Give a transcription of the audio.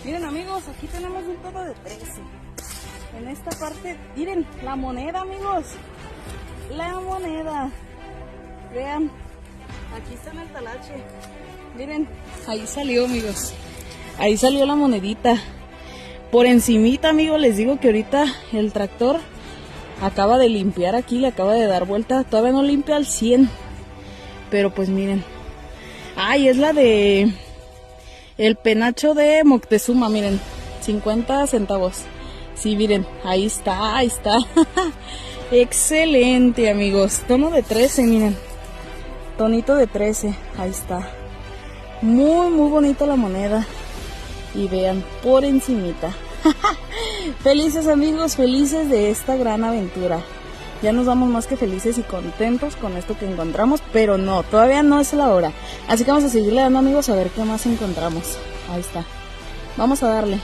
Miren amigos, aquí tenemos un tono de 13. En esta parte, miren, la moneda amigos. La moneda. Vean, aquí está en el talache. Miren, ahí salió amigos. Ahí salió la monedita. Por encimita amigos, les digo que ahorita el tractor acaba de limpiar aquí, le acaba de dar vuelta. Todavía no limpia al 100. Pero pues miren. Ay, es la de el penacho de Moctezuma, miren. 50 centavos. Sí, miren, ahí está, ahí está. Excelente amigos. Tono de 13, miren. Tonito de 13, ahí está. Muy, muy bonita la moneda. Y vean, por encimita. Felices amigos, felices de esta gran aventura. Ya nos vamos más que felices y contentos con esto que encontramos. Pero no, todavía no es la hora. Así que vamos a seguirle dando amigos a ver qué más encontramos. Ahí está. Vamos a darle.